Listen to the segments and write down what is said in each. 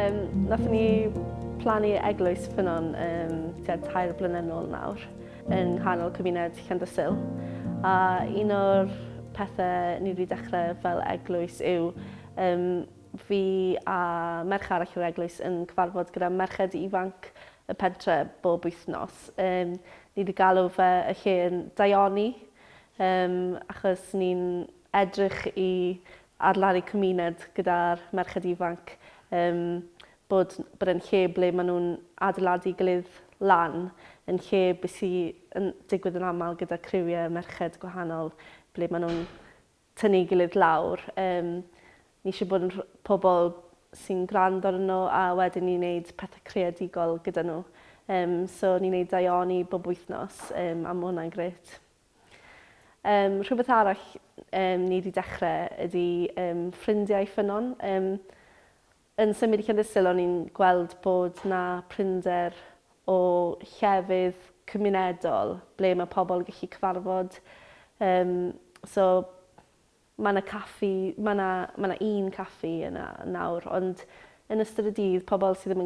Nathon ni plannu eglwys ffynnon 3 blynedd nôl nawr yng nghanol cymuned Llandysul. A un o'r pethau ni wedi dechrau fel eglwys yw fi a merch arall o'r eglwys yn cyfarfod gyda merched ifanc y pentre bob wythnos. Ni wedi galw fe y lle yn daioni achos ni'n edrych i adladu cymuned gyda'r merched ifanc bod yn lle ble maen nhw'n adeiladu gilydd lan yn lle beth sy'n digwydd yn aml gyda criwiau merched gwahanol ble maen nhw'n tynnu gilydd lawr. Ni eisiau bod yn pobl sy'n gwrando arnyn nhw a wedyn ni'n gwneud pethau creadigol gyda nhw. So ni'n gwneud daioni bob wythnos a mae hwnna'n grêt. Rhywbeth arall ni wedi dechrau ydy ffrindiau ffynnon. Yn symud i Llandysul o'n i'n gweld bod na prinder o llefydd cymunedol ble mae pobl yn gallu cyfarfod. So mae yna un caffi yna nawr, ond yn ystod y dydd pobl sydd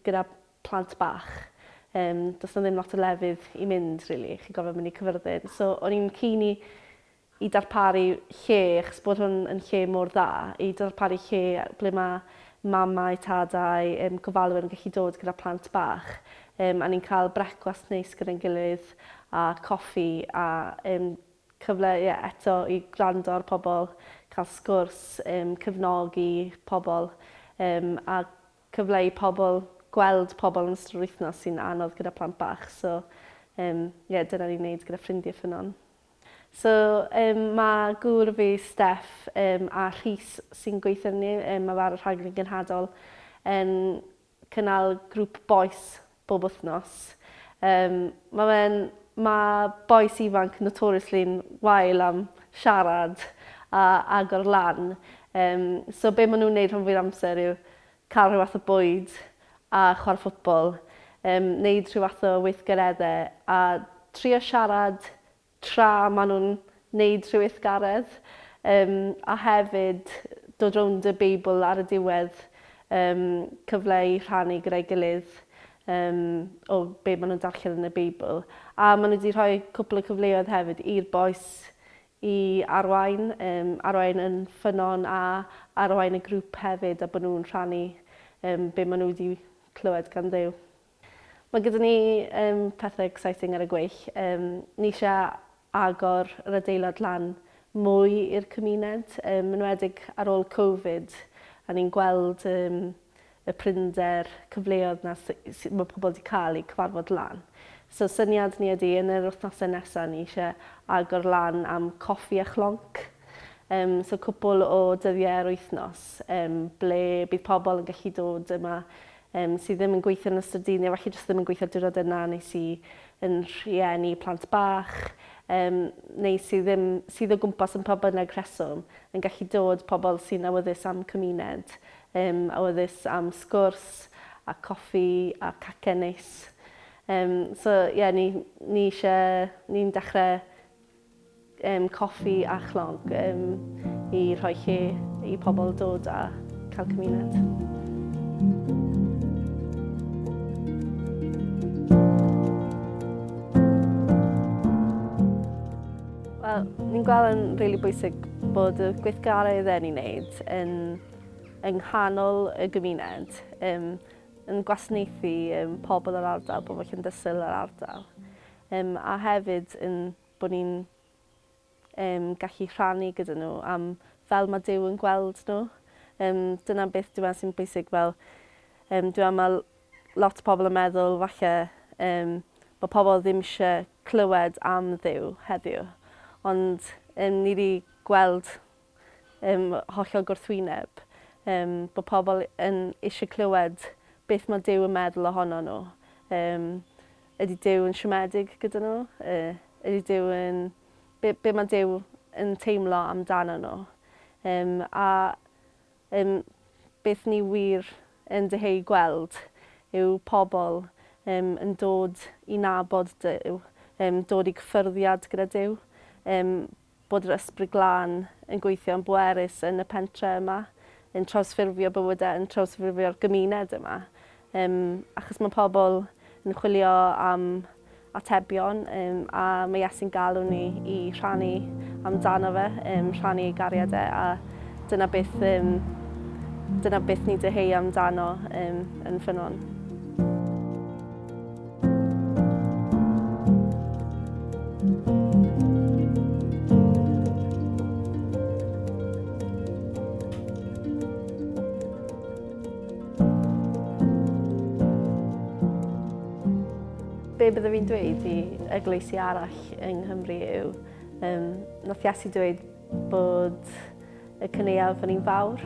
gyda plant bach. Does na ddim lot o lefydd i mynd, rili. Chi'n gofio mynd i cyfyrddin. So o'n i'n keen i darparu lle, achos bod hwn yn lle mor dda, i darparu lle ble mae mamau, tadau, gofalwyr yn gallu dod gyda plant bach. A ni'n cael brecwast neis gyda'n gilydd a coffi a cyfle eto i gwrando ar pobl, cael sgwrs, cefnogi pobl a cyfle i gweld pobl yn ystod yr wythnos sy'n anodd gyda plant bach. So dyna ni'n gwneud gyda ffrindiau ffynnon. So mae gŵr fi, Steff, a Rhys sy'n gweithio ni, mae ar y rhaglen gynhadol yn cynnal grŵp boes bob wythnos. Mae boes ifanc notoriously'n wael am siarad a agor lan. So be maen nhw'n gwneud rhan fwyaf amser yw cael rhyw fath o bwyd a chwarae ffwtbol, wneud rhyw fath o weithgareddau a trio siarad tra maen nhw'n wneud rhyw weithgaredd. A hefyd dod rownd y Beibl ar y diwedd, cyfle i rhannu gyda'i gilydd o be maen nhw'n darllen yn y Beibl. A maen nhw wedi rhoi cwpl o cyfleoedd hefyd i'r boes i arwain, arwain yn ffynnon a arwain y grŵp hefyd a bod nhw'n rhannu be maen nhw wedi clywed gan Dduw. Mae gyda ni pethau exciting ar y gweill. Ni eisiau agor yr adeilad lan mwy i'r cymuned, yn enwedig ar ôl Covid. A ni'n gweld y prinder cyfleoedd na mae pobl wedi cael eu cyfarfod lan. So syniad ni ydy yn yr wythnosau nesaf ni eisiau agor lan am coffi a chlonc. So cwpl o dyddiau yr wythnos ble bydd pobl yn gallu dod yma sydd ddim yn gweithio yn ystod dydd, neu falle jyst ddim yn gweithio diwrnod yna, neu sydd yn rhieni plant bach, neu sydd o gwmpas yn pa bynnag rheswm, yn gallu dod pobl sy'n awyddus am cymuned, awyddus am sgwrs a coffi a cacau neis. So ni'n dechrau coffi a chlonc i rhoi lle i pobl dod a cael cymuned. Wel, ni'n gweld yn rili bwysig bod y gweithgaredd ni'n wneud yng nghanol y gymuned yn gwasanaethu pobl yr ardal, pobl Llandysul yr ardal. A hefyd bod ni'n gallu rhannu gyda nhw am fel mae Duw yn gweld nhw. Dyna beth dwi'n meddwl sy'n bwysig fel dwi'n meddwl lot o pobl yn meddwl falle bod pobl ddim eisiau clywed am Dduw heddiw. Ond ni wedi gweld hollol gwrthwyneb bod pobl yn eisiau clywed beth mae Duw yn meddwl ohono nhw. Ydy Duw yn siomedig gyda nhw? Ydy Duw yn... Be mae Duw yn teimlo amdano nhw? A beth ni wir yn deheu gweld yw pobl yn dod i nabod Duw, dod i gyffyrddiad gyda Duw. Bod yr ysbryd glân yn gweithio yn bwerus yn y pentre yma. yn trawsffurfio bywydau, yn trawsffurfio'r gymuned yma. Achos mae pobl yn chwilio am atebion a mae Iesu'n galw ni i rhannu amdano fe, rhannu ei gariadau a dyna beth ni deheu amdano yn ffynnon. Be bydde fi'n dweud i eglwysi arall yng Nghymru yw, nath Iesu dweud bod y cyneuaf yn un fawr,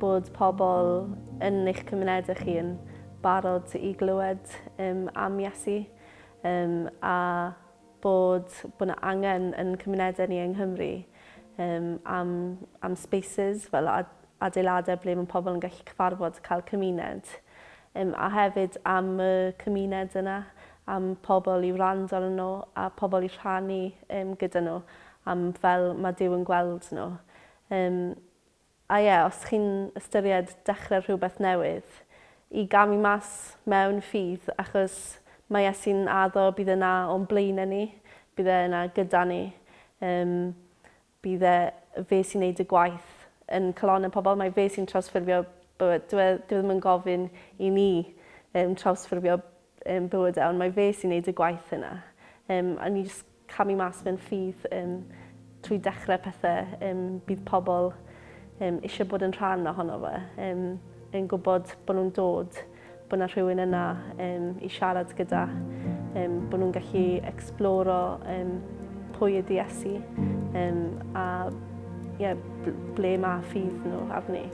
bod pobl yn eich cymunedau chi yn barod i glywed am Iesu, a bod yna angen yn cymunedau ni yng Nghymru am spaces fel adeiladau ble mae pobl yn gallu cyfarfod, cael cymuned. A hefyd am y cymuned yna, am pobl i wrando arnyn nhw a pobl i rhannu gyda nhw am fel mae Duw yn gweld nhw. A ie, os chi'n ystyried dechrau rhywbeth newydd, i gamu mas mewn ffydd, achos mae Iesu'n addo bydd yna o'n blaenau ni, bydd yna gyda ni, bydd fe sy'n neud y gwaith yn colonnau pobl, mae fe sy'n trawsffurfio bywyd. Dwi ddim yn gofyn i ni trawsffurfio bywydau, ond mae fe sy'n neud y gwaith yna. A ni jyst camu mas mewn ffydd trwy dechrau pethau, bydd pobl eisiau bod yn rhan ohono fe, yn gwybod bod nhw'n dod, bod yna rhywun yna i siarad gyda, bod nhw'n gallu exploro pwy ydi Iesu, a ble mae ffydd nhw arni.